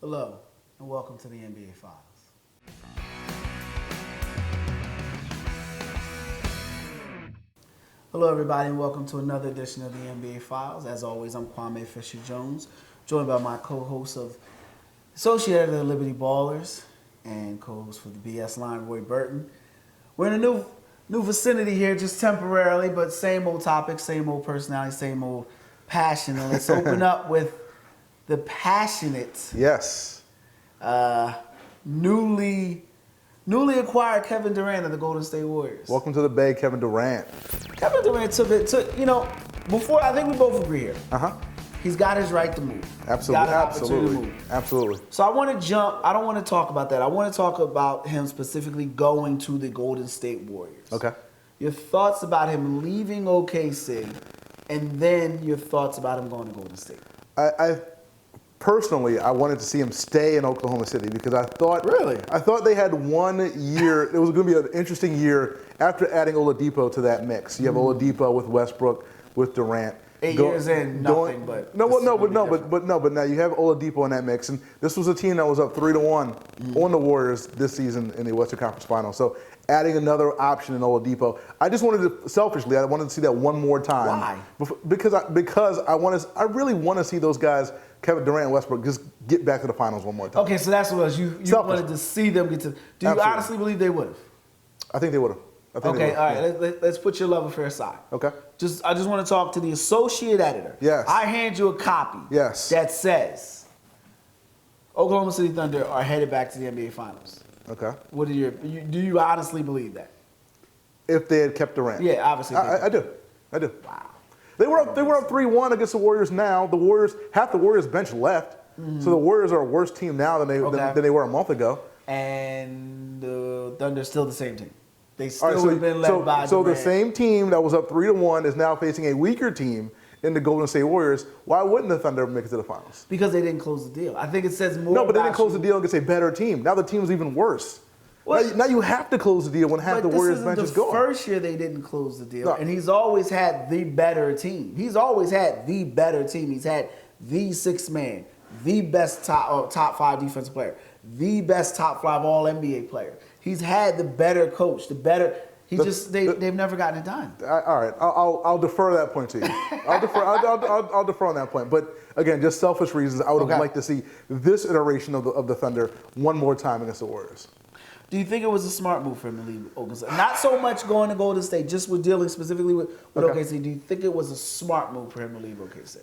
Hello, and welcome to the NBA Files. Hello, everybody, and welcome to another edition of the NBA Files. As always, I'm Kwame Fisher-Jones, joined by my co-host of Associate Editor of Liberty Ballers and co-host for the BS line, Roy Burton. We're in a new vicinity here, just temporarily, but same old topic, same old personality, same old passion. And let's open up with the passionate, newly acquired Kevin Durant of the Golden State Warriors. Welcome to the Bay, Kevin Durant. Kevin Durant before, I think we both agree here. He's got his right to move. Absolutely, He's got an opportunity to move. Absolutely. So I want to jump, I don't want to talk about that. I want to talk about him specifically going to the Golden State Warriors. Okay. Your thoughts about him leaving OKC, and then your thoughts about him going to Golden State. Personally, I wanted to see him stay in Oklahoma City because I thought they had 1 year. It was going to be an interesting year after adding Oladipo to that mix. You have Oladipo with Westbrook, with Durant. 8 years in, nothing but now you have Oladipo in that mix, and this was a team that was up 3-1 on the Warriors this season in the Western Conference Finals. So adding another option in Oladipo, I just wanted to selfishly, I wanted to see that one more time. Why? Because I really want to see those guys, Kevin Durant and Westbrook, just get back to the finals one more time. Okay, so that's what it was. You wanted to see them get to. Do you honestly believe they would have? I think they would have. Okay, all right. Let's put your love affair aside. Okay. I just want to talk to the associate editor. Yes. I hand you a copy. Yes. That says Oklahoma City Thunder are headed back to the NBA Finals. Okay. Do you honestly believe that? If they had kept Durant. Yeah, obviously. I do. Wow. They were up 3-1 against the Warriors now. Half the Warriors bench left. So the Warriors are a worse team now than they were a month ago. And the Thunder's still the same team. They still have been led by Durant. So the same team that was up 3-1 is now facing a weaker team in the Golden State Warriors. Why wouldn't the Thunder make it to the finals? Because they didn't close the deal. I think it says more. No, but they didn't close the deal against a better team. Now the team is even worse. Now you have to close the deal when half the Warriors bench is gone. The first year they didn't close the deal, and he's always had the better team. He's always had the better team. He's had the sixth man, the best top 5 defensive player, the best top 5 All NBA player. He's had the better coach, the better. They've never gotten it done. All right, I'll defer that point to you. I'll defer on that point. But again, just selfish reasons, I would have liked to see this iteration of the Thunder one more time against the Warriors. Do you think it was a smart move for him to leave OKC? Not so much going to Golden State, just with dealing specifically with OKC. Do you think it was a smart move for him to leave OKC?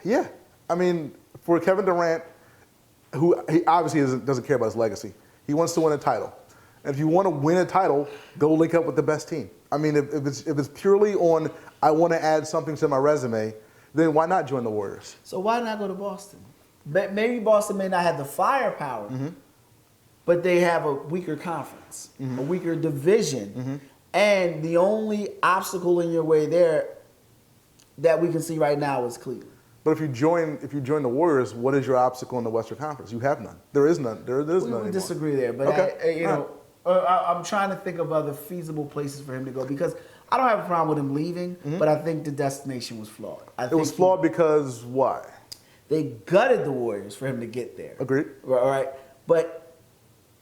Yeah. I mean, for Kevin Durant, he obviously doesn't care about his legacy. He wants to win a title. And if you want to win a title, go link up with the best team. I mean, if it's purely on, I want to add something to my resume, then why not join the Warriors? So why not go to Boston? Maybe Boston may not have the firepower, but they have a weaker conference, a weaker division, and the only obstacle in your way there that we can see right now is Cleveland. But if you join the Warriors, what is your obstacle in the Western Conference? You have none. There is none. There is none anymore. We disagree there, but I'm trying to think of other feasible places for him to go because I don't have a problem with him leaving, but I think the destination was flawed. It was flawed because why? They gutted the Warriors for him to get there. Agreed. All right, but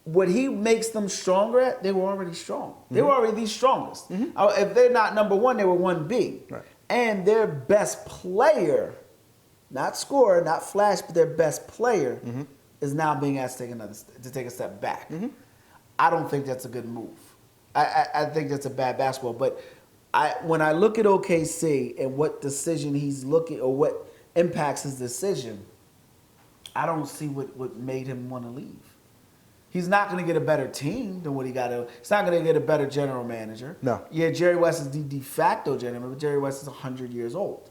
what he makes them stronger at, they were already strong. They were already the strongest. If they're not number 1, they were 1B. Right. And their best player, not scorer, not flash, but their best player is now being asked to take a step back. I don't think that's a good move. I think that's a bad basketball. But when I look at OKC and what decision he's looking or what impacts his decision, I don't see what made him want to leave. He's not going to get a better team than what he got. He's not going to get a better general manager. No. Yeah, Jerry West is the de facto general manager, but Jerry West is 100 years old.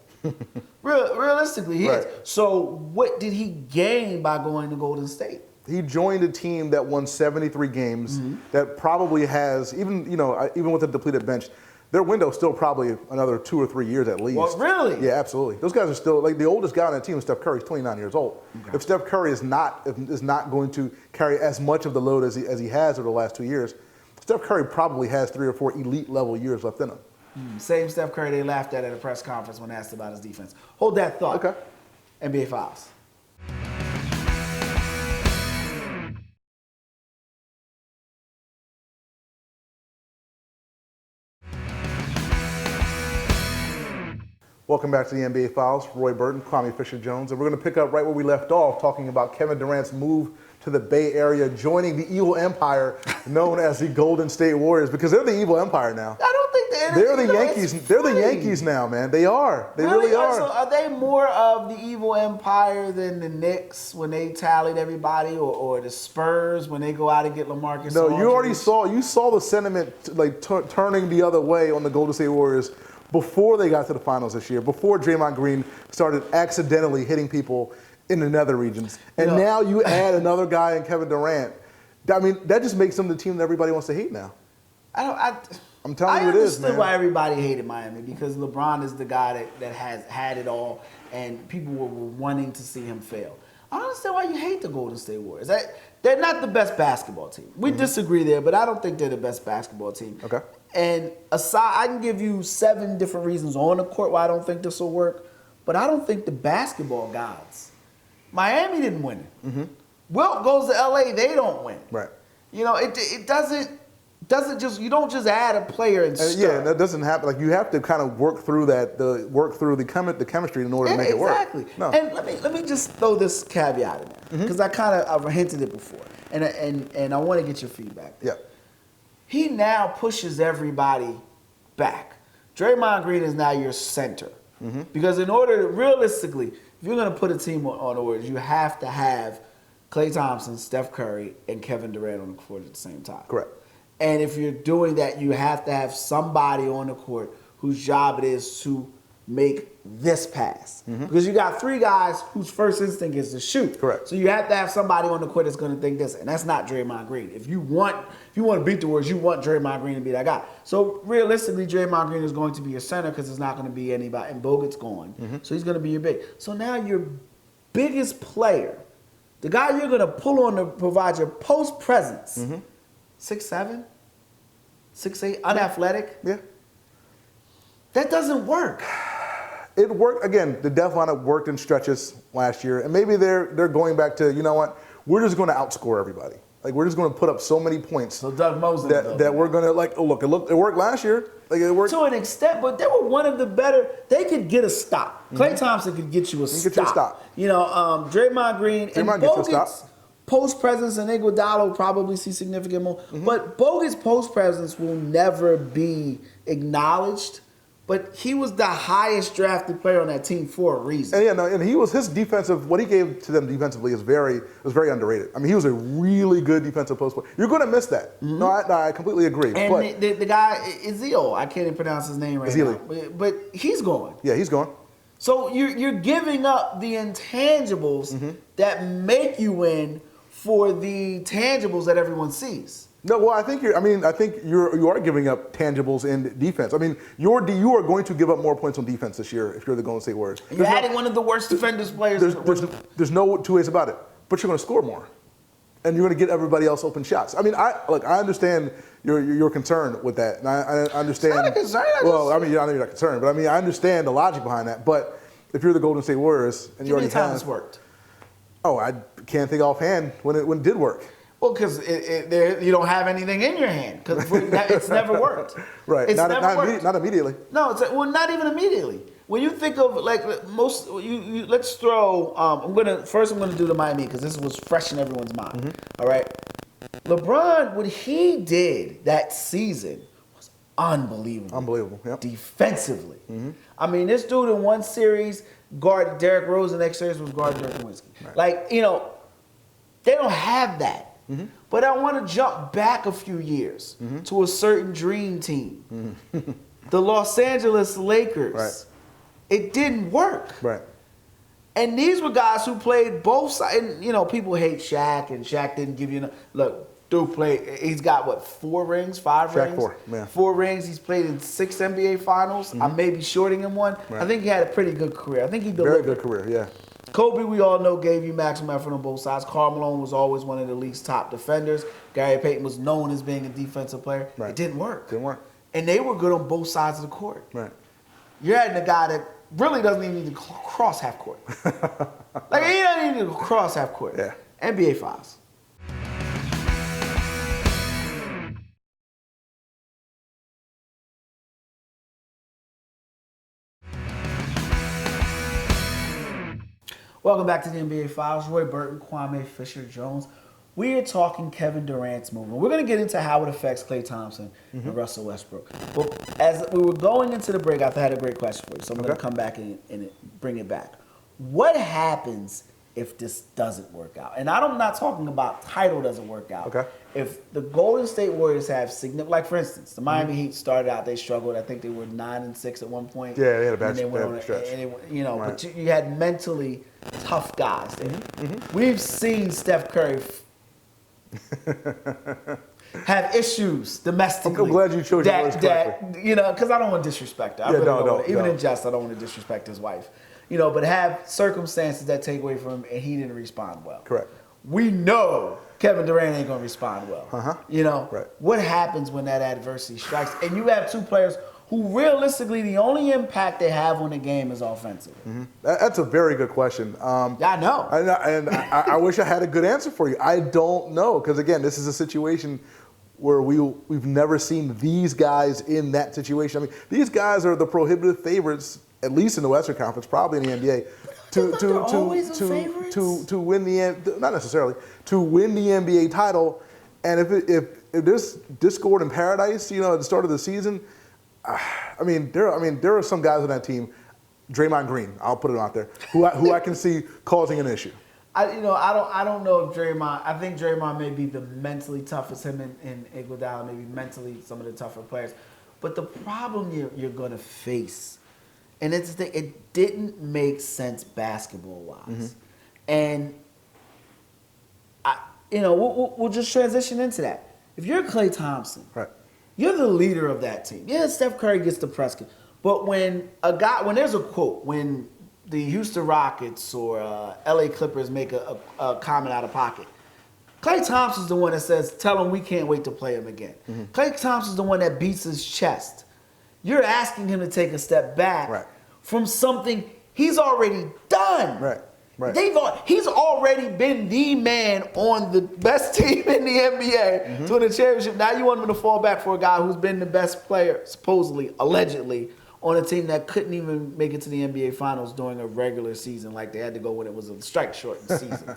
Realistically, he is. So what did he gain by going to Golden State? He joined a team that won 73 games that probably has, even with a depleted bench, their window's still probably another 2 or 3 years at least. Well, really? Yeah, absolutely. Those guys are still, like the oldest guy on that team is Steph Curry. He's 29 years old. Okay. If Steph Curry is not going to carry as much of the load as he has over the last 2 years, Steph Curry probably has 3 or 4 elite level years left in him. Same Steph Curry they laughed at a press conference when asked about his defense. Hold that thought. Okay. NBA Files. Welcome back to the NBA Files. Roy Burton, Kwame Fisher-Jones, and we're going to pick up right where we left off, talking about Kevin Durant's move to the Bay Area, joining the evil empire known as the Golden State Warriors, because they're the evil empire now. I don't think they're the Yankees. They're the Yankees now, man. They are. They really are. So are they more of the evil empire than the Knicks when they tallied everybody, or the Spurs when they go out and get LaMarcus? No, Aldridge? you saw the sentiment turning the other way on the Golden State Warriors before they got to the finals this year, before Draymond Green started accidentally hitting people in the nether regions. And now you add another guy in Kevin Durant. I mean, that just makes them the team that everybody wants to hate now. I'm telling you it is, man. I understood why everybody hated Miami, because LeBron is the guy that has had it all, and people were wanting to see him fail. I don't understand why you hate the Golden State Warriors. They're not the best basketball team. We disagree there, but I don't think they're the best basketball team. Okay. And I can give you 7 different reasons on the court why I don't think this will work, but I don't think the basketball gods. Miami didn't win it. Mm-hmm. Wilt goes to LA, they don't win. Right. It doesn't just, you don't just add a player and start. Yeah, that doesn't happen. Like, you have to kind of work through the chemistry in order to make it work. Exactly. No. And let me just throw this caveat in there, because I've hinted it before, and I want to get your feedback. Yeah. He now pushes everybody back. Draymond Green is now your center, because in order to realistically, if you're going to put a team on the Warriors, you have to have Klay Thompson, Steph Curry, and Kevin Durant on the court at the same time. Correct. And if you're doing that, you have to have somebody on the court whose job it is to make this pass. Because you got 3 guys whose first instinct is to shoot. Correct. So you have to have somebody on the court that's going to think this, and that's not Draymond Green. If you want to beat the Warriors, you want Draymond Green to be that guy. So realistically, Draymond Green is going to be your center, because there's not going to be anybody, and Bogut's gone. So he's going to be your big. So now your biggest player, the guy you're going to pull on to provide your post presence, 6'7", 6'8", unathletic. Yeah. That doesn't work. It worked, again, the death lineup worked in stretches last year, and maybe they're going back to, you know what, we're just going to outscore everybody. Like, we're just going to put up so many points. So Doug Mosley that we're going to, it worked last year. Like, it worked. To an extent, but they were one of the better. They could get a stop. Klay Thompson could get you a stop. Get you a stop. Draymond Green and Bogut's post presence, and Iguodala will probably see significant more. But Bogut's post presence will never be acknowledged. But he was the highest drafted player on that team for a reason. And he was, his defensive, what he gave to them defensively was very underrated. I mean, he was a really good defensive post player. You're going to miss that. No, I completely agree. And the guy, Ezeli, I can't even pronounce his name right now. But he's gone. Yeah, he's gone. So you're giving up the intangibles that make you win for the tangibles that everyone sees. No, well, I think you are giving up tangibles in defense. I mean, you are going to give up more points on defense this year if you're the Golden State Warriors. You're adding one of the worst defenders players. There's no 2 ways about it. But you're going to score more, and you're going to get everybody else open shots. I mean, I understand your concern with that, and I understand. It's not a concern. I know you're not concerned, but I mean, I understand the logic behind that. But if you're the Golden State Warriors and you already have, it's worked. Oh, I can't think offhand when it did work. Well, because you don't have anything in your hand, because it's never worked. Right. Not immediately. No, not even immediately. When you think of let's throw. I'm gonna do the Miami, because this was fresh in everyone's mind. All right. LeBron, what he did that season was unbelievable. Unbelievable. Yep. Defensively. I mean, this dude in one series guarded Derrick Rose, the next series was guarding Dirk Nowitzki. Right. They don't have that. But I want to jump back a few years to a certain dream team. The Los Angeles Lakers. Right. It didn't work. Right. And these were guys who played both sides. And, people hate Shaq, and Shaq didn't give you enough. Look, dude played, he's got, 4 rings, 5 rings? Shaq 4, yeah. 4 rings. He's played in 6 NBA finals. I may be shorting him one. Right. I think he had a pretty good career. I think he delivered. Very good career, yeah. Kobe, we all know, gave you maximum effort on both sides. Karl Malone was always one of the league's top defenders. Gary Payton was known as being a defensive player. Right. It didn't work. And they were good on both sides of the court. Right. You're adding a guy that really doesn't even need to cross half court. He doesn't even need to cross half court. Yeah. NBA Files. Welcome back to the NBA Files. Roy Burton, Kwame Fisher-Jones. We are talking Kevin Durant's movement. We're going to get into how it affects Klay Thompson and Russell Westbrook. But as we were going into the break, I had a great question for you, so I'm going to come back and bring it back. What happens if this doesn't work out? And I'm not talking about title doesn't work out. Okay. If the Golden State Warriors have significant, like for instance, the Miami Heat started out, they struggled. I think they were 9-6 at one point. Yeah, they had a bad stretch. Right. But you had mentally tough guys there. We've seen Steph Curry have issues domestically. I'm glad you chose your words correctly. Because I don't want to disrespect her. Even in jest, I don't want to disrespect his wife. But have circumstances that take away from him, and he didn't respond well. Correct. We know Kevin Durant ain't going to respond well. Right. What happens when that adversity strikes? And you have two players who realistically the only impact they have on the game is offensive. That's a very good question. I know. I wish I had a good answer for you. I don't know, because again, this is a situation where we've never seen these guys in that situation. I mean, these guys are the prohibitive favorites, at least in the Western Conference, probably in the NBA, to win the not necessarily to win the NBA title. And if there's discord in paradise, at the start of the season, there are some guys on that team, Draymond Green, I'll put it out there, who I can see causing an issue. I don't know if Draymond. I think Draymond may be the mentally toughest. Him and Iguodala maybe mentally some of the tougher players. But the problem you're going to face, and it didn't make sense basketball wise, and we'll just transition into that. If you're Klay Thompson, right, you're the leader of that team. Yeah, Steph Curry gets the press, but when there's a quote when the Houston Rockets or LA Clippers make a comment out of pocket, Klay Thompson's the one that says, tell him we can't wait to play him again. Klay Thomps's the one that beats his chest. You're asking him to take a step back from something he's already done. Right. He's already been the man on the best team in the NBA to win a championship. Now you want him to fall back for a guy who's been the best player, supposedly, allegedly, on a team that couldn't even make it to the NBA Finals during a regular season, like they had to go when it was a strike-shortened season.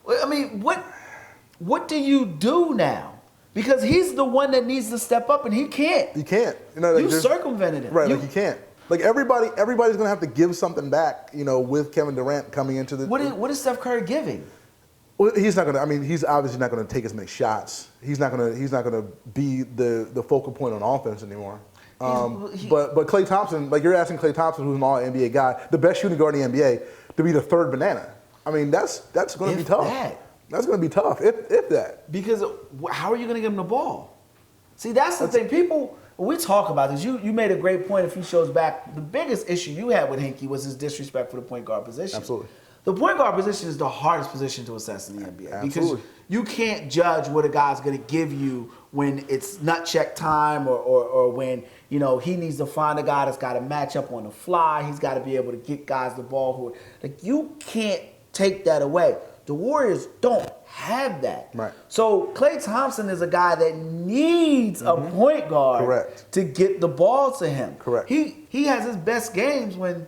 I mean, what do you do now? Because he's the one that needs to step up, and he can't. He can't. You circumvented him. Right, he can't. Like everybody's going to have to give something back, with Kevin Durant coming into the. What is Steph Curry giving? Well, he's not going to. I mean, he's obviously not going to take as many shots. He's not going to be the focal point on offense anymore. But Klay Thompson, like you're asking Klay Thompson, who's an all NBA guy, the best shooting guard in the NBA, to be the third banana. I mean, that's going to be tough. That's going to be tough, if that. Because how are you going to give him the ball? See, that's the thing. People, when we talk about this, you made a great point a few shows back. The biggest issue you had with Hinkie was his disrespect for the point guard position. Absolutely. The point guard position is the hardest position to assess in the NBA. Absolutely. Because you can't judge what a guy's going to give you when it's nut check time or when, he needs to find a guy that's got to match up on the fly. He's got to be able to get guys the ball. You can't take that away. The Warriors don't have that. Right. So Klay Thompson is a guy that needs a point guard to get the ball to him. Correct. He has his best games when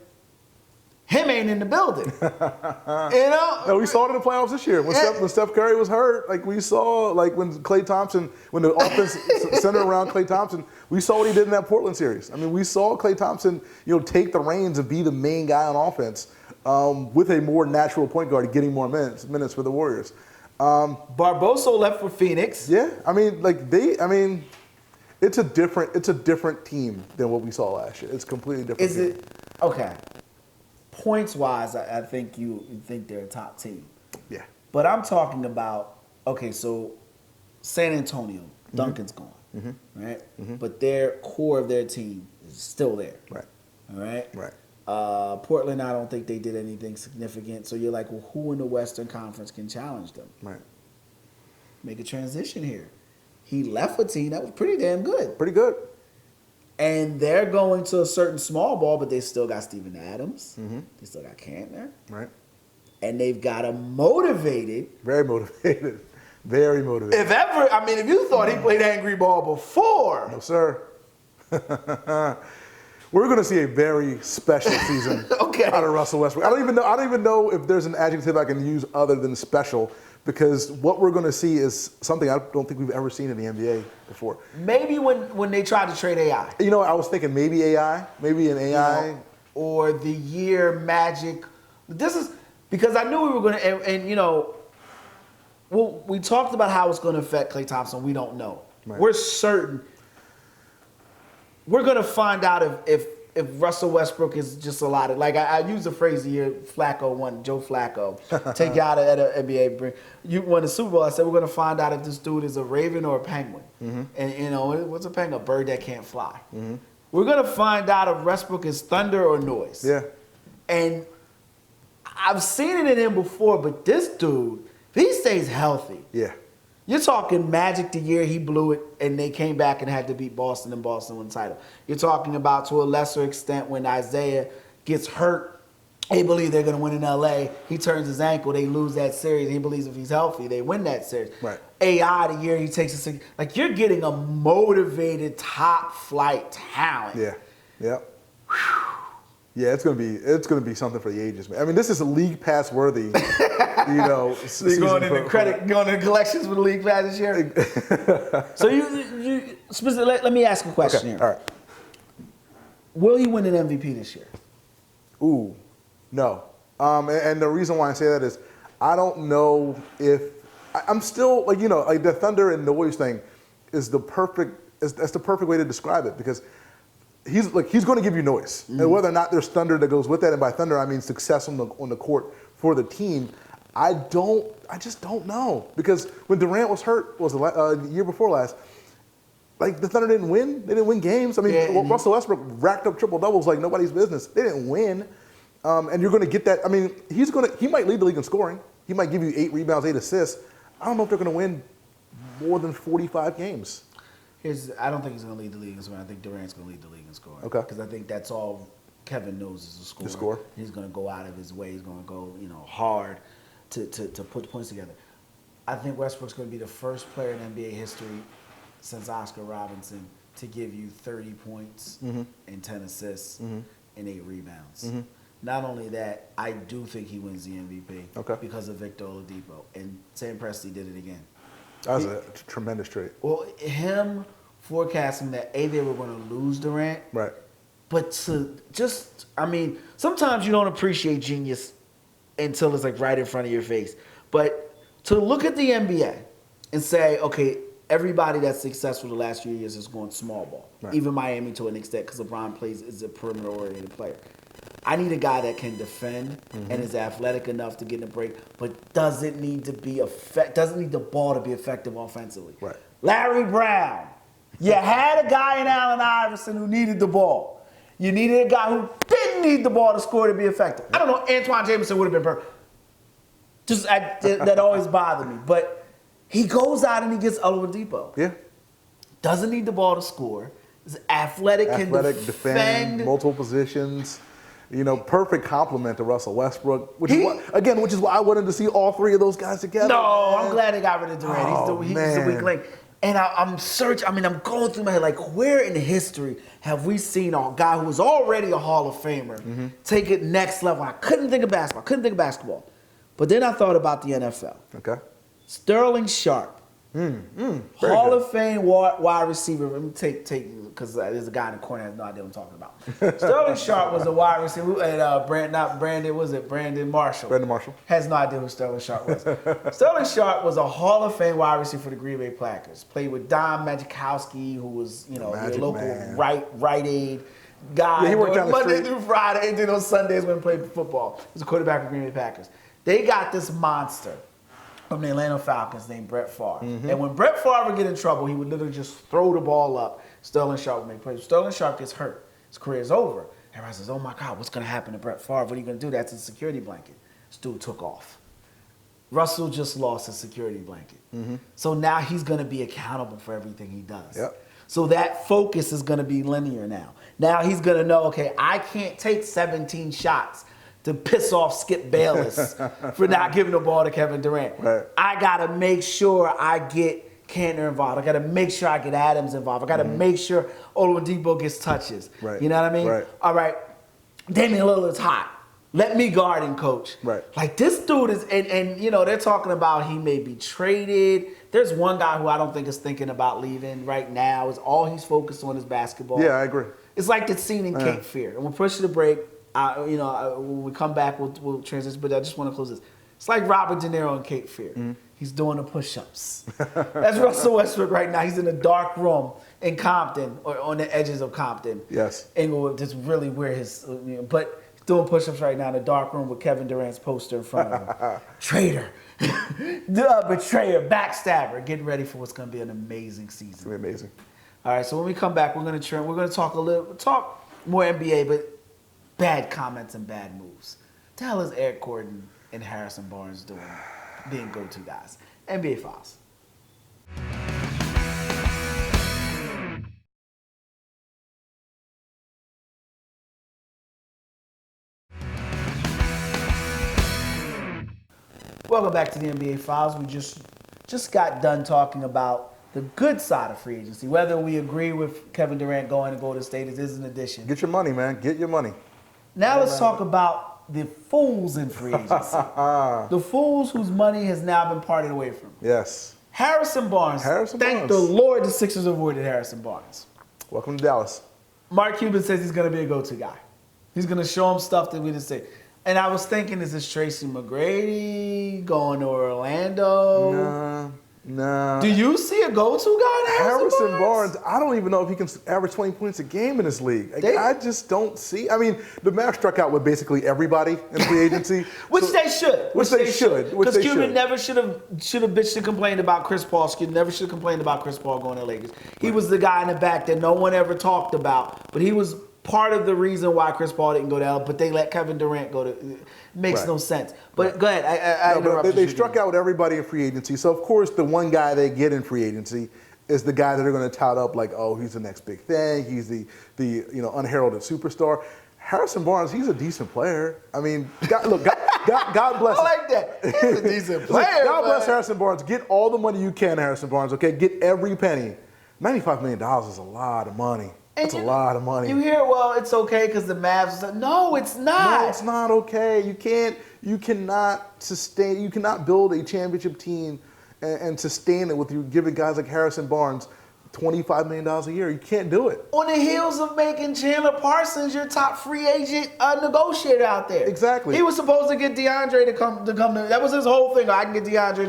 him ain't in the building. No, we saw it in the playoffs this year. When Steph Curry was hurt, like we saw, like when Klay Thompson, when the offense centered around Klay Thompson, we saw what he did in that Portland series. I mean, we saw Klay Thompson, take the reins and be the main guy on offense with a more natural point guard, getting more minutes for the Warriors. Barbosa left for Phoenix. Yeah, it's a different team than what we saw last year. It's completely different. Is it okay? Points-wise, I think you think they're a top team. Yeah. But I'm talking about, so San Antonio, Duncan's gone, right? But their core of their team is still there. Right. All right? Right. Portland, I don't think they did anything significant. So you're like, well, who in the Western Conference can challenge them? Right. Make a transition here. He left a team that was pretty damn good. Pretty good. And they're going to a certain small ball, but they still got Steven Adams. They still got Cantner. Right. And they've got a motivated. Very motivated. Very motivated. If you thought he played angry ball before. No, sir. We're going to see a very special season out of Russell Westbrook. I don't even know if there's an adjective I can use other than special, because what we're going to see is something I don't think we've ever seen in the NBA before. Maybe when they tried to trade AI. You know, I was thinking maybe AI, maybe an AI. You know, or the year Magic. This is because I knew we were going to, and you know, well, we talked about how it's going to affect Klay Thompson. We don't know. Right. We're certain. We're going to find out if Russell Westbrook is just allotted. Like I used the phrase the year Flacco won, Joe Flacco, take you out of the NBA. You won the Super Bowl. I said we're going to find out if this dude is a Raven or a Penguin. Mm-hmm. And you know, what's a penguin? A bird that can't fly. Mm-hmm. We're going to find out if Westbrook is thunder or noise. Yeah. And I've seen it in him before, but this dude, if he stays healthy. Yeah. You're talking Magic the year he blew it, and they came back and had to beat Boston, and Boston won the title. You're talking about, to a lesser extent, when Isaiah gets hurt, they believe they're going to win in L.A. He turns his ankle, they lose that series. He believes if he's healthy, they win that series. Right. AI the year he takes a like you're getting a motivated top flight talent. Yeah. Yeah. Yeah, it's gonna be something for the ages, man. I mean, this is a league pass worthy, you know. So you're going into collections for the league pass this year. So you let me ask a question here. All right. Will he win an MVP this year? Ooh, no. And the reason why I say that is I don't know if I'm still like, you know, like the thunder and noise thing is the perfect way to describe it, because he's going to give you noise, and whether or not there's thunder that goes with that, and by thunder I mean success on the court for the team. I just don't know, because when Durant was hurt, the year before last, like the Thunder didn't win. They didn't win games. I mean, Russell Westbrook racked up triple doubles like nobody's business. They didn't win, and you're going to get that. I mean, he might lead the league in scoring. He might give you 8 rebounds, 8 assists. I don't know if they're going to win more than 45 games. I don't think he's going to lead the league in scoring. I think Durant's going to lead the league in scoring. Okay. Because I think that's all Kevin knows is a score. The score. He's going to go out of his way. He's going to go, hard to put the points together. I think Westbrook's going to be the first player in NBA history since Oscar Robinson to give you 30 points and 10 assists and 8 rebounds. Mm-hmm. Not only that, I do think he wins the MVP because of Victor Oladipo. And Sam Presti did it again. That was a tremendous trade. Well, him forecasting that, they were going to lose Durant. Right. But sometimes you don't appreciate genius until it's like right in front of your face. But to look at the NBA and say, okay, everybody that's successful the last few years is going small ball. Right. Even Miami to an extent, because LeBron is a perimeter-oriented player. I need a guy that can defend and is athletic enough to get in a break, but doesn't need the ball to be effective offensively. Right. Larry Brown. You had a guy in Allen Iverson who needed the ball. You needed a guy who didn't need the ball to score to be effective. I don't know, Antoine Jameson would have been perfect. That always bothered me. But he goes out and he gets Oladipo. Yeah. Doesn't need the ball to score. Is athletic, can defend multiple positions. Perfect compliment to Russell Westbrook, which is why I wanted to see all 3 of those guys together. No, I'm glad they got rid of Durant. He's the weak link. And I'm going through my head, like, where in history have we seen a guy who was already a Hall of Famer take it next level? I couldn't think of basketball. But then I thought about the NFL. Okay. Sterling Sharp. Hall of Fame wide receiver. Let me take because there's a guy in the corner that has no idea what I'm talking about. Sterling Sharp was a wide receiver, and Brandon Marshall. Brandon Marshall has no idea who Sterling Sharp was. Sterling Sharp was a Hall of Fame wide receiver for the Green Bay Packers. Played with Don Majkowski, who was your local Rite Aid guy. Yeah, he worked Monday through Friday, and then on Sundays when he played football. He was a quarterback for Green Bay Packers. They got this monster from the Atlanta Falcons named Brett Favre. And when Brett Favre would get in trouble, he would literally just throw the ball up. Sterling Sharp would make plays. Sterling Sharp gets hurt. His career's over. Everybody says, oh my God, what's going to happen to Brett Favre? What are you going to do? That's a security blanket. This dude took off. Russell just lost his security blanket. So now he's going to be accountable for everything he does. Yep. So that focus is going to be linear now. Now he's going to know, okay, I can't take 17 shots to piss off Skip Bayless for not giving the ball to Kevin Durant. Right. I got to make sure I get Cantor involved. I got to make sure I get Adams involved. I got to make sure Oladipo gets touches. Right. You know what I mean? Right. All right, Damian Lillard's hot. Let me guard him, coach. Right. Like this dude is, and you know, they're talking about he may be traded. There's one guy who I don't think is thinking about leaving right now. Is all he's focused on is basketball. Yeah, I agree. It's like the scene in Cape Fear. And we'll push to the break. When we come back, we'll transition. But I just want to close this. It's like Robert De Niro in Cape Fear. Mm-hmm. He's doing the push-ups. That's Russell Westbrook right now. He's in a dark room in Compton, or on the edges of Compton. Yes. Inglewood, just really where his, but he's doing push-ups right now in a dark room with Kevin Durant's poster in front of him. Traitor. Betrayer, backstabber. Getting ready for what's going to be an amazing season. It's going to be amazing. All right, so when we come back, we're going to talk more NBA, but bad comments and bad moves. What the hell is Eric Gordon and Harrison Barnes doing, being go-to guys? NBA Files. Welcome back to the NBA Files. We just got done talking about the good side of free agency. Whether we agree with Kevin Durant going to Golden State is an addition. Get your money, man. Get your money. Now let's talk about the fools in free agency. The fools whose money has now been parted away from. Yes. Harrison Barnes. Thank the Lord the Sixers avoided Harrison Barnes. Welcome to Dallas. Mark Cuban says he's going to be a go-to guy. He's going to show him stuff that we didn't say. And I was thinking, is this Tracy McGrady going to Orlando? No. Do you see a go-to guy in Harrison Barnes? I don't even know if he can average 20 points a game in this league. I just don't see. I mean, the Mavs struck out with basically everybody in free agency. Which they should. Because Cuban never should have bitched and complained about Chris Paul. Never should have complained about Chris Paul going to Lakers. He was the guy in the back that no one ever talked about. But he was part of the reason why Chris Paul didn't go to L, but they let Kevin Durant go to. It makes no sense. But go ahead. I interrupted they struck out with everybody in free agency. So, of course, the one guy they get in free agency is the guy that they're going to tout up like, oh, he's the next big thing. He's the unheralded superstar. Harrison Barnes, he's a decent player. I mean, God bless him. I like that. He's a decent player. God bless Harrison Barnes. Get all the money you can, Harrison Barnes, okay? Get every penny. $95 million is a lot of money. That's a lot of money. You hear, well, it's okay because the Mavs. No, it's not. No, it's not okay. You cannot build a championship team and sustain it with you giving guys like Harrison Barnes $25 million a year. You can't do it. On the heels of making Chandler Parsons your top free agent negotiator out there. Exactly. He was supposed to get DeAndre to come to. That was his whole thing. I can get DeAndre.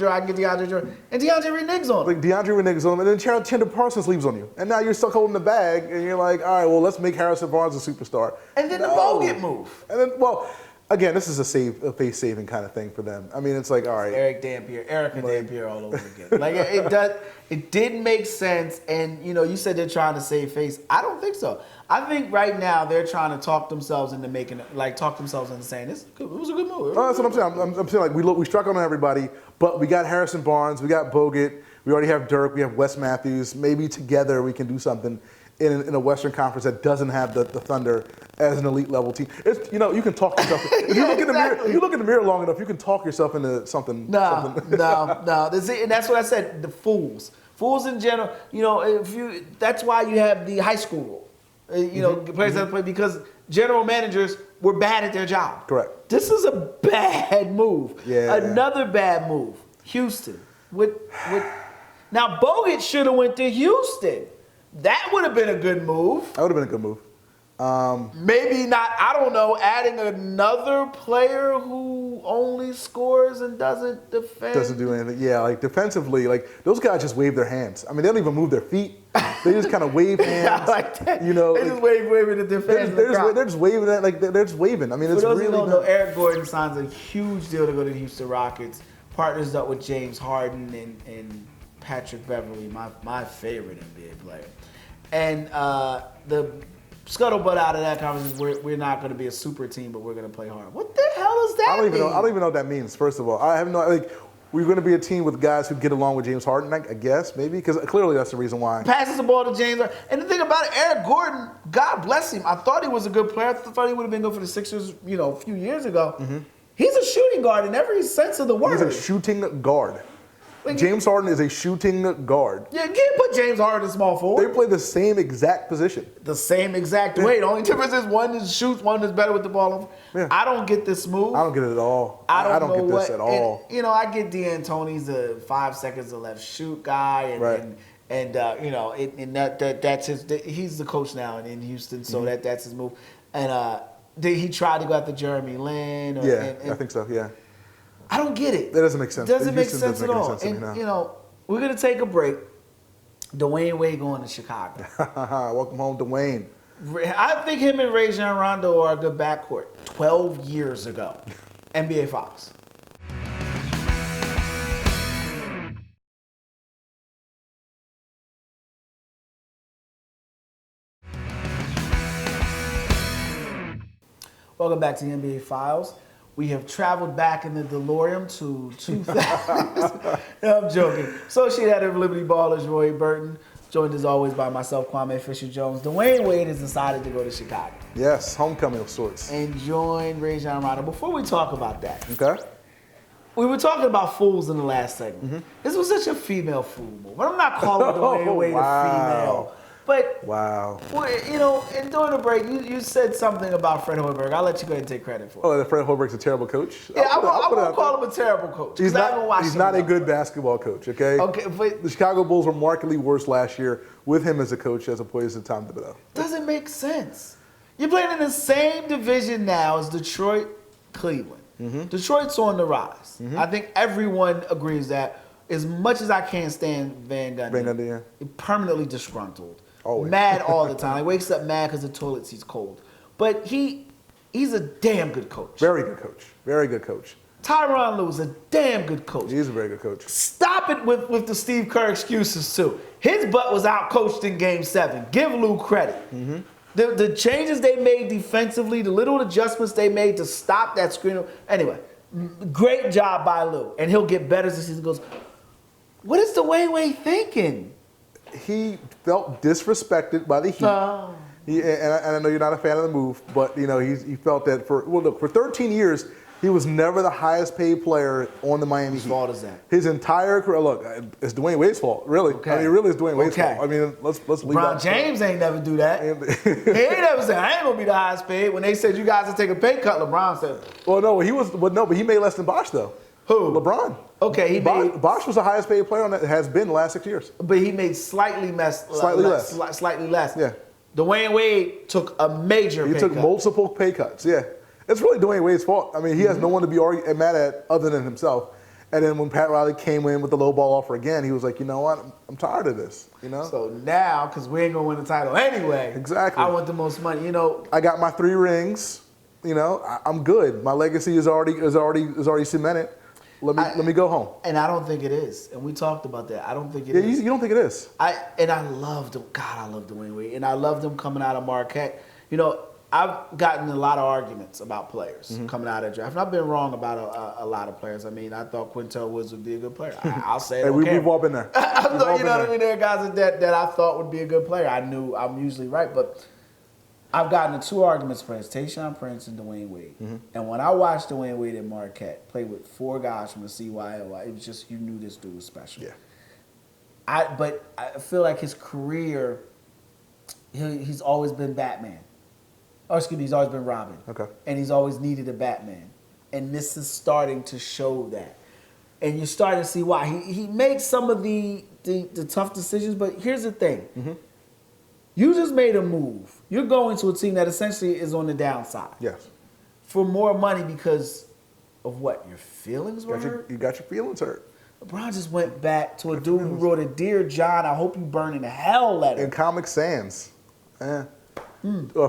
And DeAndre reneges on him. Like DeAndre reneges on him, and then Chandler Parsons leaves on you. And now you're stuck holding the bag, and you're like, all right, well, let's make Harrison Barnes a superstar. And then the Bogut move. And then, again, this is a face-saving kind of thing for them. I mean, it's like, all right. Erica Dampier all over again. Like, it didn't make sense. And, you said they're trying to save face. I don't think so. I think right now they're trying to talk themselves into saying, it was a good move. That's what I'm saying. I'm saying, like, we struck on everybody, but we got Harrison Barnes, we got Bogut, we already have Dirk, we have Wes Matthews. Maybe together we can do something in a Western Conference that doesn't have the Thunder as an elite level team. You can talk yourself. If you look in the mirror long enough, you can talk yourself into something. No. And that's what I said. The fools in general. That's why you have the high school rule. Players that play because general managers were bad at their job. Correct. This is a bad move. Yeah. Another bad move. Houston. Now Bogut should have went to Houston. That would have been a good move. That would have been a good move. Maybe not, I don't know, adding another player who only scores and doesn't defend. Doesn't do anything. Yeah, like defensively, like those guys just wave their hands. I mean, they don't even move their feet. They just kind of wave hands. I like that. They just waving the defense. They're just waving that, like they're just waving. I mean, it's really. For those who don't know, Eric Gordon signs a huge deal to go to the Houston Rockets. Partners up with James Harden and Patrick Beverly, my favorite NBA player. And the scuttlebutt out of that conference is we're not going to be a super team, but we're going to play hard. What the hell does that mean? I don't even know what that means, first of all. I have no, we're going to be a team with guys who get along with James Harden, I guess, maybe, because clearly that's the reason why. Passes the ball to James Harden. And the thing about it, Eric Gordon, God bless him. I thought he was a good player. I thought he would have been good for the Sixers, a few years ago. Mm-hmm. He's a shooting guard in every sense of the word. He's a shooting guard. James Harden is a shooting guard. Yeah, you can't put James Harden in small forward. They play the same exact position. The same exact way. The only difference is one is shoots, one is better with the ball. Yeah. I don't get this move. I don't get it at all. I don't get this at all. And, I get D'Antoni's a 5 seconds to left shoot guy, and that's his. He's the coach now in Houston, so that's his move. And he tried to go after Jeremy Lin. I think so. Yeah. I don't get it. That doesn't make sense. Doesn't make sense at all. We're gonna take a break. Dwayne Wade going to Chicago. Welcome home, Dwayne. I think him and Rajon Rondo are a good backcourt. 12 years ago, NBA Finals. Welcome back to the NBA Files. We have traveled back in the DeLorean to 2000. No, I'm joking. Associate editor of Liberty Ballers, Roy Burton, joined as always by myself, Kwame Fisher-Jones. Dwayne Wade has decided to go to Chicago. Yes, homecoming of sorts. And join Rajon Rondo. Before we talk about that, okay. We were talking about fools in the last segment. This was such a female fool move. I'm not calling Dwayne Wade a female. But, and during the break, you said something about Fred Hoiberg. I'll let you go ahead and take credit for it. Oh, that Fred Hoiberg's a terrible coach? Yeah, I won't call him a terrible coach. He's not a good basketball coach, okay? Okay, but the Chicago Bulls were markedly worse last year with him as a coach as opposed to Tom Thibodeau. Doesn't make sense. You're playing in the same division now as Detroit, Cleveland. Detroit's on the rise. I think everyone agrees that. As much as I can't stand Van Gundy, permanently disgruntled. Always. Mad all the time. He wakes up mad because the toilet seat's cold. But he's a damn good coach. Very good coach. Very good coach. Tyronn Lue's a damn good coach. He's a very good coach. Stop it with the Steve Kerr excuses, too. His butt was out-coached in Game 7. Give Lue credit. The changes they made defensively, the little adjustments they made to stop that screen. Anyway, great job by Lue. And he'll get better as the season goes. What is Dwayne Wade thinking? He felt disrespected by the Heat. Oh. And I know you're not a fan of the move, but he felt that for 13 years he was never the highest paid player on the Miami Heat. Whose fault is that? His entire career. Look, it's Dwayne Wade's fault, really. Okay. I mean, really, it's Dwayne Wade's fault. I mean, let's leave LeBron James ain't never do that. He ain't never said I ain't gonna be the highest paid. When they said you guys will take a pay cut, LeBron said. But he made less than Bosh though. Who? LeBron. Okay, Bosh was the highest paid player on that has been the last 6 years. But he made slightly less. Yeah. Dwayne Wade took a major pay cut. He took multiple pay cuts. Yeah. It's really Dwayne Wade's fault. I mean, he has no one to be mad at other than himself. And then when Pat Riley came in with the low ball offer again, he was like, you know what? I'm tired of this. So now, because we ain't gonna win the title anyway. Exactly. I want the most money. I got my 3 rings. I'm good. My legacy is already cemented. Let me go home. And I don't think it is. And we talked about that. I don't think it is. You don't think it is? I loved him. God, I love Dwayne Wade. And I loved him coming out of Marquette. I've gotten a lot of arguments about players coming out of the draft. And I've been wrong about a lot of players. I mean, I thought Quintel Woods would be a good player. I'll say it. We've all been there. I thought, what I mean? There are guys that I thought would be a good player. I knew I'm usually right. But I've gotten into 2 arguments for this, Tayshaun Prince and Dwayne Wade. And when I watched Dwayne Wade at Marquette play with 4 guys from the CYO, it was just, you knew this dude was special. Yeah. But I feel like his career, he's always been Batman. Or excuse me, he's always been Robin. Okay. And he's always needed a Batman. And this is starting to show that. And you're starting to see why. He makes some of the tough decisions, but here's the thing. You just made a move. You're going to a team that essentially is on the downside. Yes. For more money because of what? Your feelings were hurt? You got your feelings hurt. LeBron just went back to a dude who wrote a Dear John, I hope you burn in hell letter. In Comic Sans. A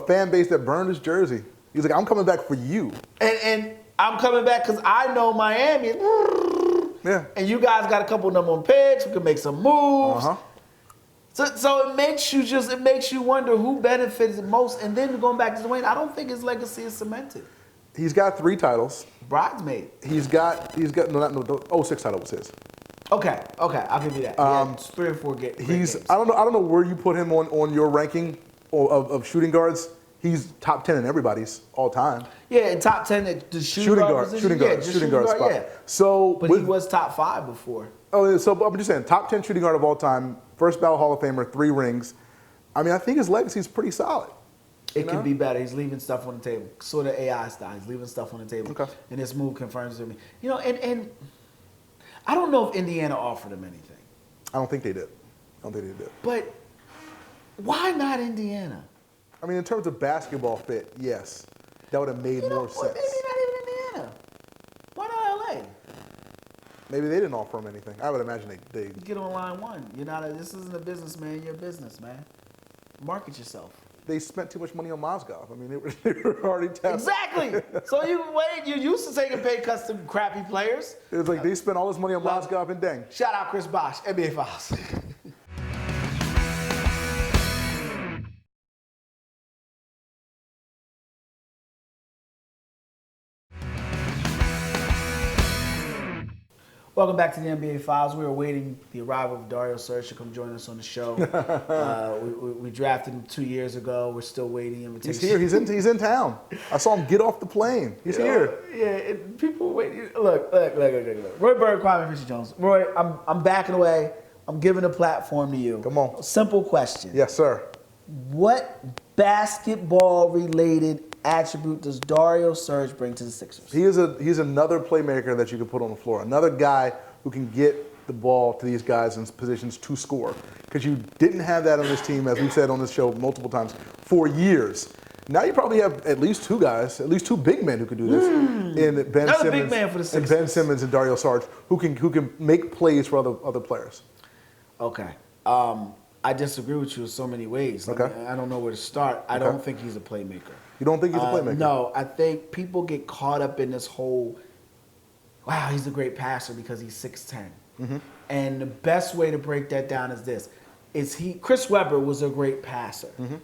fan base that burned his jersey. He's like, I'm coming back for you. And I'm coming back because I know Miami. Yeah. And you guys got a couple number 1 picks. We can make some moves. So it makes you wonder who benefits the most. And then going back to Dwayne, I don't think his legacy is cemented. He's got 3 titles. Bridesmaid. He's got the 06 title was his. Okay, I'll give you that. 3 or 4 games. I don't know where you put him on your ranking of shooting guards. he's top 10 in everybody's all time. Yeah, in top 10 at the shooting guard spot. Yeah. So, but he was top 5 before. Oh, so I'm just saying, top 10 shooting guard of all time, first ballot Hall of Famer, 3 rings. I mean, I think his legacy is pretty solid. It could be better. He's leaving stuff on the table. Sort of AI style. He's leaving stuff on the table. Okay. And this move confirms to me. You know, and I don't know if Indiana offered him anything. I don't think they did. But why not Indiana? I mean, in terms of basketball fit, yes. That would have made more sense. Maybe not even Indiana. Why not LA? Maybe they didn't offer him anything. I would imagine they Get on line one. This isn't a business, man. You're a business, man. Market yourself. They spent too much money on Mozgov. I mean, they were already tapped. Exactly. So you used to taking pay cuts to crappy players. It was like they spent all this money on Mozgov and Deng. Shout out Chris Bosh, NBA Files. Welcome back to the NBA Files. We were awaiting the arrival of Dario Saric to come join us on the show. We drafted him 2 years ago. We're still waiting invitation. He's here. He's in town. I saw him get off the plane. He's here. Yeah, people wait. Look. Roy Bird, Kwame Fisher Jones. Roy, I'm backing away. I'm giving a platform to you. Come on. Simple question. Yes, sir. What basketball-related attribute does Dario Saric bring to the Sixers? He's another playmaker that you can put on the floor. Another guy who can get the ball to these guys in positions to score. Because you didn't have that on this team, as we've said on this show multiple times, for years. Now you probably have at least 2 guys, at least 2 big men who can do this. In Big man for the Sixers. And Ben Simmons and Dario Saric, who can make plays for other players. Okay. I disagree with you in so many ways. Okay. I don't know where to start. I don't think he's a playmaker. You don't think he's a playmaker? No, I think people get caught up in this whole, wow, he's a great passer because he's 6'10". Mm-hmm. And the best way to break that down is this. Chris Webber was a great passer. Mm-hmm.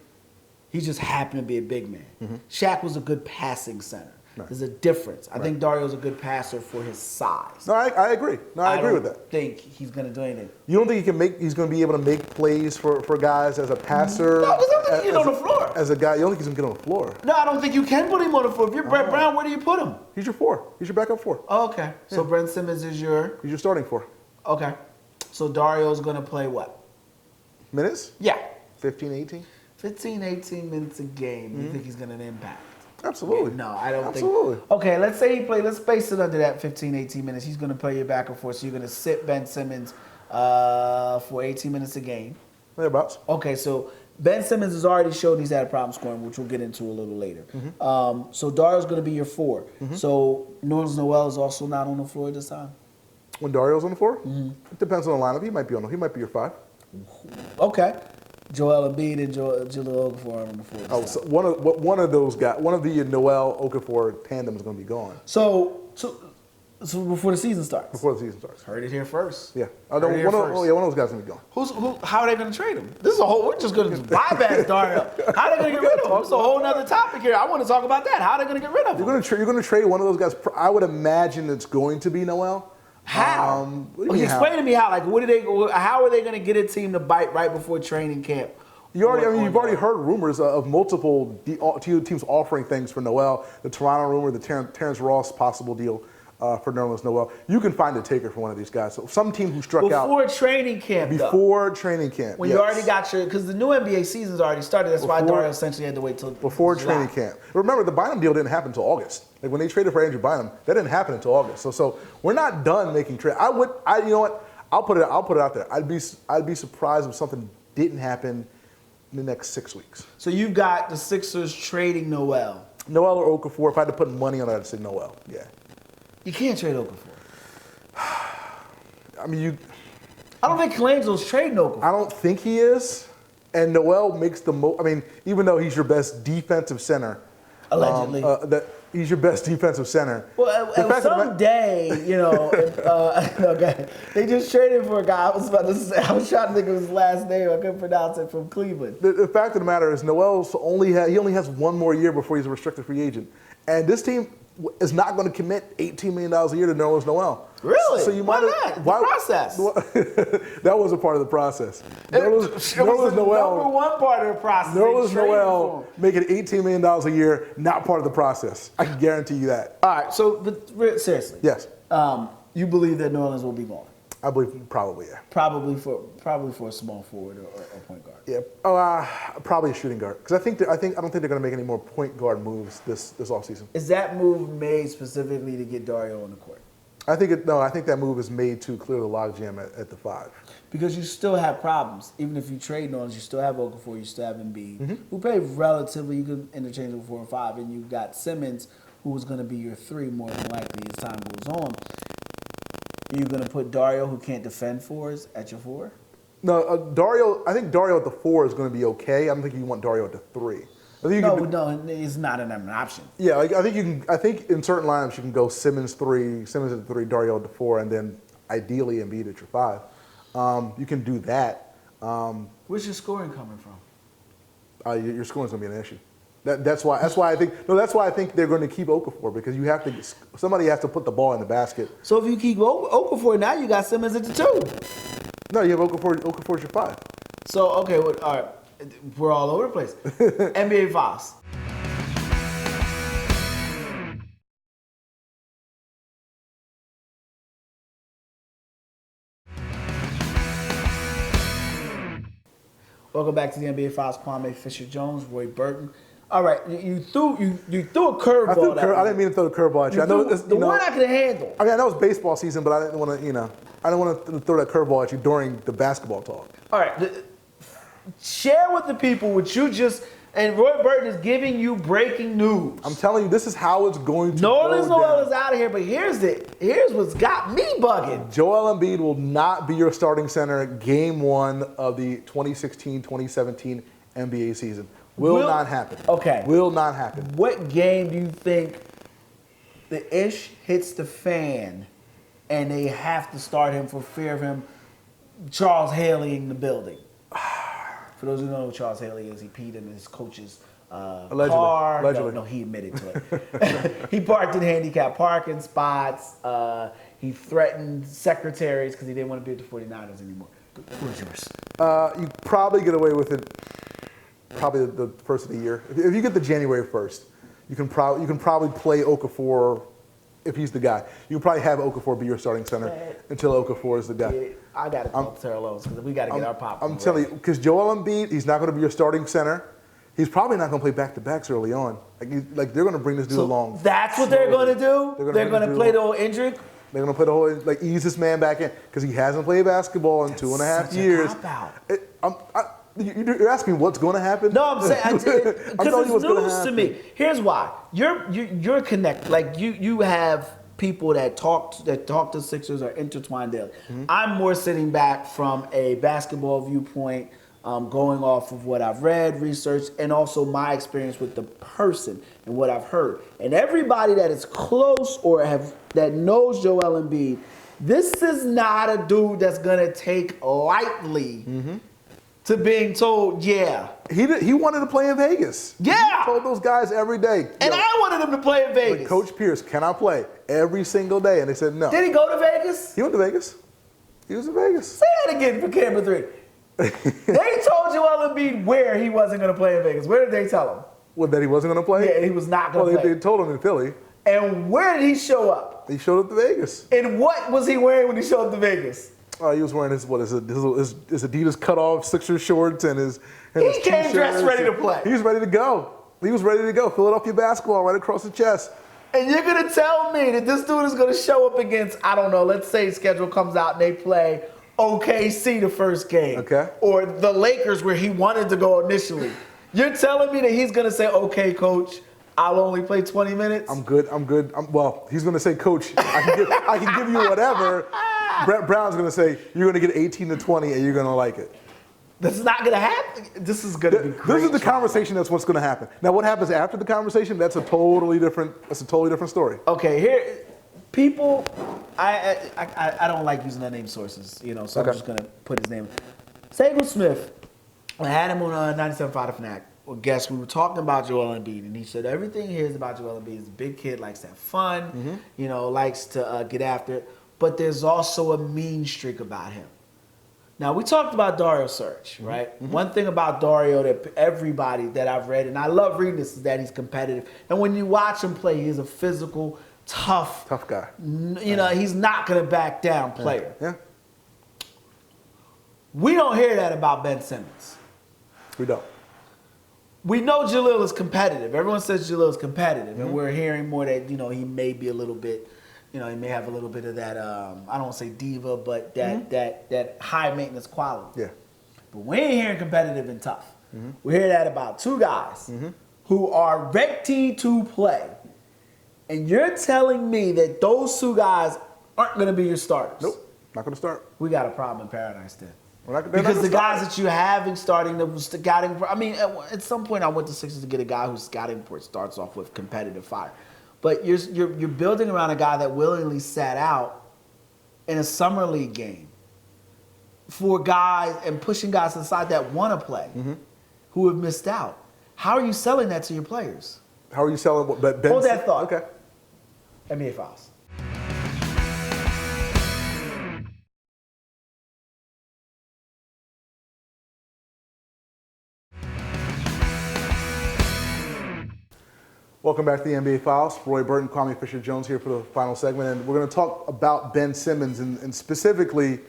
He just happened to be a big man. Mm-hmm. Shaq was a good passing center. Right. There's a difference. I think Dario's a good passer for his size. No, I agree. No, I agree with that. I don't think he's going to do anything. You don't think he's going to be able to make plays for guys as a passer? No, because I don't think he can get on the floor. As a guy, you don't think he's going to get on the floor? No, I don't think you can put him on the floor. If you're Brett Brown, where do you put him? He's your 4. He's your backup 4. Oh, okay. Yeah. So Brent Simmons is your... He's your starting 4. Okay. So Dario's going to play what? Minutes? Yeah. 15, 18? 15, 18 minutes a game. Mm-hmm. You think he's going to impact? Absolutely. No, I don't Absolutely. think. Okay, let's say he played. Let's space it under that 15, 18 minutes. He's going to play your back and forth. So you're going to sit Ben Simmons for 18 minutes a game. Thereabouts. Okay, so Ben Simmons has already showed he's had a problem scoring, which we'll get into a little later. Mm-hmm. So Dario's going to be your 4. Mm-hmm. So Nerlens Noel is also not on the floor this time. When Dario's on the floor, it depends on the lineup. He might be your 5. Okay. Joel Embiid and Jahlil Okafor on the floor. Oh, so one of those guys, one of the Noel Okafor tandem is going to be gone. So before the season starts. Before the season starts. Heard it here first. Yeah. One of those guys is going to be gone. How are they going to trade him? This is a whole. We're just going to bypass Dario. How are they going to get rid of him? It's a whole other topic here. I want to talk about that. How are they going to get rid of him? You're going to trade one of those guys. I would imagine it's going to be Noel. How? Explain to me how. Like, how are they going to get a team to bite right before training camp? You've already heard rumors of multiple teams offering things for Noel. The Toronto rumor, the Terrence Ross possible deal for Nerlens Noel. You can find a taker for one of these guys. So some team who struck out before training camp. Before training camp. When you already got because the new NBA season's already started. That's why Dario essentially had to wait till before training camp. Remember, the Bynum deal didn't happen until August. Like when they traded for Andrew Bynum, that didn't happen until August. So we're not done making trades. You know what? I'll put it out there. I'd be surprised if something didn't happen in the next 6 weeks. So you've got the Sixers trading Noel. Noel or Okafor. If I had to put money on it, I'd say Noel. Yeah. You can't trade Okafor. I mean, I don't think Colangelo's trading Okafor. I don't think he is. And Noel makes the most. I mean, even though he's your best defensive center. Allegedly. He's your best defensive center. Well, someday, okay, they just traded for a guy. I was trying to think of his last name. I couldn't pronounce it, from Cleveland. The fact of the matter is, Noel's only has 1 more year before he's a restricted free agent, and this team is not going to commit $18 million a year to Nerlens Noel. Really? So you Why might not? The process. That was a part of the process. There was the Noel. number one part of the process. Nerlens Noel making $18 million a year, not part of the process. I can guarantee you that. All right, so but seriously. Yes. You believe that New Orleans will be gone? I believe probably, yeah. Probably for a small forward or point guard. Yeah. Probably a shooting guard. Because I don't think they're going to make any more point guard moves this offseason. Is that move made specifically to get Dario on the court? I think that move is made to clear the logjam at the 5. Because you still have problems. Even if you trade Nolan, you still have Okafor, you still have Embiid, who play relatively, you can interchangeable 4 and 5, and you've got Simmons, who is going to be your 3 more than likely as time goes on. You're going to put Dario, who can't defend 4s, at your 4? No, Dario. I think Dario at the 4 is going to be okay. I don't think you want Dario at the 3. No, it's not an option. Yeah, like I think you can. I think in certain lineups you can go Simmons at the 3, Dario at the 4, and then ideally Embiid at your 5. You can do that. Where's your scoring coming from? Your scoring's going to be an issue. That's why I think they're going to keep Okafor, because somebody has to put the ball in the basket. So if you keep Okafor, now you got Simmons at the 2. No, you have Okafor. Okafor's your 5. So okay, all right, we're all over the place. NBA Finals. Welcome back to the NBA Finals. Kwame, Fisher-Jones, Roy Burton. All right, you threw a curveball. I didn't mean to throw the curveball at you. I know the one I could handle. I mean, I know it's baseball season, but I didn't want to. I don't want to throw that curveball at you during the basketball talk. All right, share with the people what you just. And Roy Burton is giving you breaking news. I'm telling you, this is how it's going to Noel go down. is out of here, but here's what's got me bugging. Joel Embiid will not be your starting center at Game 1 of the 2016-2017 NBA season. Will not happen. Okay. Will not happen. What game do you think the ish hits the fan and they have to start him for fear of him Charles Haleying the building? For those who don't know who Charles Haley is, he peed in his coach's car. Allegedly. No, he admitted to it. He parked in handicapped parking spots. He threatened secretaries because he didn't want to be with the 49ers anymore. Who's yours? You probably get away with it probably the first of the year. If you get the January 1st, you can probably play Okafor if he's the guy. You can probably have Okafor be your starting center until Okafor is the guy. Yeah, I got to call parallels because we got to get our popcorn. I'm telling you, because Joel Embiid, he's not going to be your starting center. He's probably not going to play back-to-backs early on. Like they're going to bring this dude along. That's what they're going to do? They're going to play the whole injury? They're going to play the whole, ease this man back in because he hasn't played basketball in 2.5 years. You're asking me what's going to happen? No, I'm saying because it's news to me. happen. Here's why: you're connected. Like you have people that talk to Sixers are intertwined daily. Mm-hmm. I'm more sitting back from a basketball viewpoint, going off of what I've read, researched, and also my experience with the person and what I've heard. And everybody that is close or that knows Joel Embiid, this is not a dude that's gonna take lightly. Mm-hmm. To being told, yeah. He wanted to play in Vegas. Yeah. He told those guys every day. And I wanted him to play in Vegas. Like, Coach Pierce, can I play? Every single day. And they said no. Did he go to Vegas? He went to Vegas. He was in Vegas. Say it again for camera 3. They told Joel Embiid where he wasn't going to play in Vegas. Where did they tell him? What, that he wasn't going to play? Yeah, he was not going to play. They told him in Philly. And where did he show up? He showed up to Vegas. And what was he wearing when he showed up to Vegas? He was wearing his Adidas cutoff Sixers shorts and his He came dressed ready to play. He was ready to go. Philadelphia basketball right across the chest. And you're going to tell me that this dude is going to show up against, I don't know, let's say schedule comes out and they play OKC the first game. Okay. Or the Lakers where he wanted to go initially. You're telling me that he's going to say, okay, coach, I'll only play 20 minutes? I'm good. Well, he's going to say, coach, I can give you whatever. Brett Brown's going to say, you're going to get 18 to 20 and you're going to like it. This is not going to happen. This is going to be great. This is the conversation. That's what's going to happen. Now, what happens after the conversation? That's a totally different story. Okay, here, people, I don't like using unnamed sources, so I'm just going to put his name. Sagal Smith, I had him on 97.5 The Fanatic. Well, guess we were talking about Joel Embiid, and he said everything he hears about Joel Embiid is a big kid, likes to have fun, likes to get after it. but there's also a mean streak about him. Now, we talked about Dario Saric, right? Mm-hmm. One thing about Dario that everybody that I've read, and I love reading this, is that he's competitive. And when you watch him play, he's a physical, tough guy. He's not going to back down player. Yeah. We don't hear that about Ben Simmons. We don't. We know Jalil is competitive. Everyone says Jalil is competitive, and we're hearing more that he may be a little bit, he may have a little bit of that. I don't want to say diva, but that high maintenance quality. Yeah. But we ain't hearing competitive and tough. We hear that about two guys who are ready to play, and you're telling me that those two guys aren't going to be your starters? Nope, not going to start. We got a problem in paradise then. Because the guys that you have starting the scouting, at some point I went to Sixers to get a guy whose scouting report starts off with competitive fire, but you're building around a guy that willingly sat out in a summer league game for guys and pushing guys to the side that want to play, who have missed out. How are you selling that to your players? How are you selling? Hold that thought. Okay. NBA Files. Welcome back to the NBA Files. Roy Burton, Kwame Fisher-Jones here for the final segment. And we're going to talk about Ben Simmons and specifically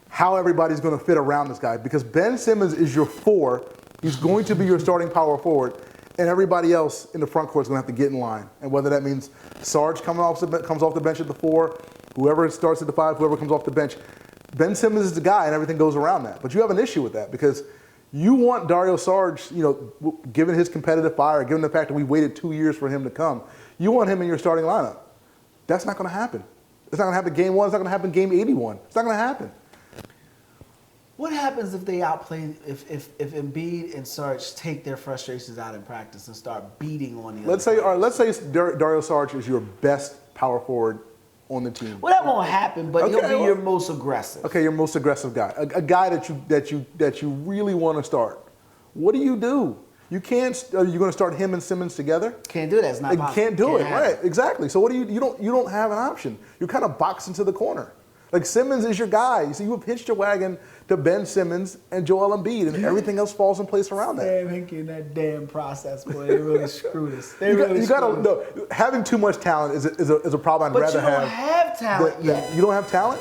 how everybody's going to fit around this guy. Because Ben Simmons is your 4. He's going to be your starting power forward. And everybody else in the front court is going to have to get in line. And whether that means Sarge comes off the bench at the 4, whoever starts at the 5, whoever comes off the bench, Ben Simmons is the guy and everything goes around that. But you have an issue with that because you want Dario Saric, given his competitive fire, given the fact that we waited 2 years for him to come, you want him in your starting lineup. That's not going to happen. It's not going to happen game 1. It's not going to happen game 81. It's not going to happen. What happens if they outplay, if Embiid and Saric take their frustrations out in practice and start beating on the other players? Let's say Dario Saric is your best power forward on the team. Well, that won't happen, but he'll be your most aggressive. Okay, your most aggressive guy, a guy that you really want to start. What do? You can't. Are you going to start him and Simmons together? Can't do that. It's not possible. Can't do it. Right? Exactly. So what do you? You don't have an option. You're kind of boxed into the corner. Like Simmons is your guy. So you have hitched your wagon to Ben Simmons and Joel Embiid, and everything else falls in place around that. Damn, Hinkie and that damn process, boy. They really screwed us. Having too much talent is a problem. But you don't have talent yet. You don't have talent?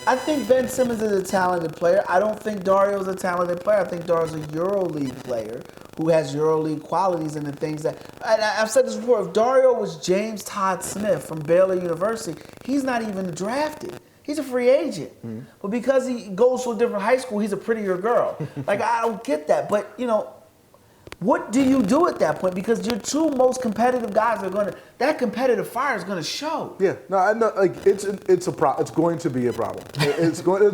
I think Ben Simmons is a talented player. I don't think Dario's a talented player. I think Dario's a EuroLeague player who has EuroLeague qualities and the things that. And I've said this before. If Dario was James Todd Smith from Baylor University, he's not even drafted. He's a free agent. But because he goes to a different high school, he's a prettier girl. Like, I don't get that. But, what do you do at that point? Because your two most competitive guys that competitive fire is going to show. Yeah. No, I know. Like, it's going to be a problem.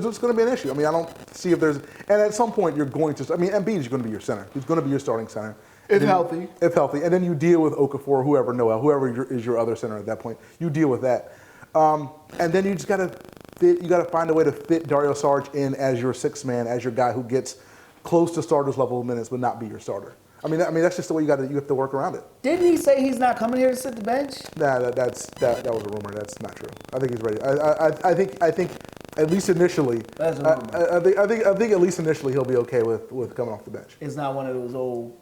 It's going to be an issue. I mean, I don't see if there's, and at some point you're going to, Embiid is going to be your center. He's going to be your starting center. If healthy. If healthy. And then you deal with Okafor, whoever is your other center at that point. You deal with that. And then you just got to find a way to fit Dario Saric in as your 6th man, as your guy who gets close to starters level of minutes but not be your starter. I mean that's just the way you have to work around it. Didn't he say he's not coming here to sit the bench? Nah, that was a rumor. That's not true. I think he's ready. I think at least initially. That's a rumor. I think at least initially he'll be okay with coming off the bench. It's not one of those old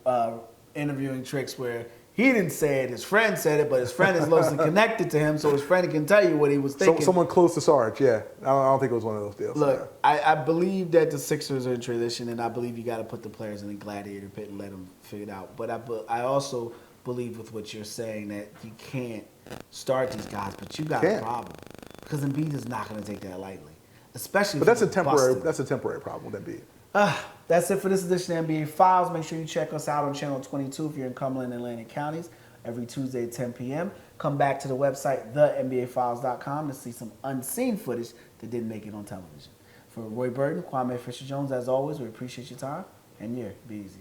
interviewing tricks where he didn't say it, his friend said it, but his friend is closely connected to him, so his friend can tell you what he was thinking. Someone close to Sarge, yeah. I don't think it was one of those deals. Look, I believe that the Sixers are in transition, and I believe you got to put the players in the gladiator pit and let them figure it out. But I also believe with what you're saying that you can't start these guys, but you got a problem. Because Embiid is not going to take that lightly. Especially but that's a temporary problem with Embiid. That's it for this edition of NBA Files. Make sure you check us out on Channel 22 if you're in Cumberland and Atlantic counties every Tuesday at 10 p.m. Come back to the website, thenbafiles.com, to see some unseen footage that didn't make it on television. For Roy Burton, Kwame Fisher-Jones, as always, we appreciate your time. And be easy.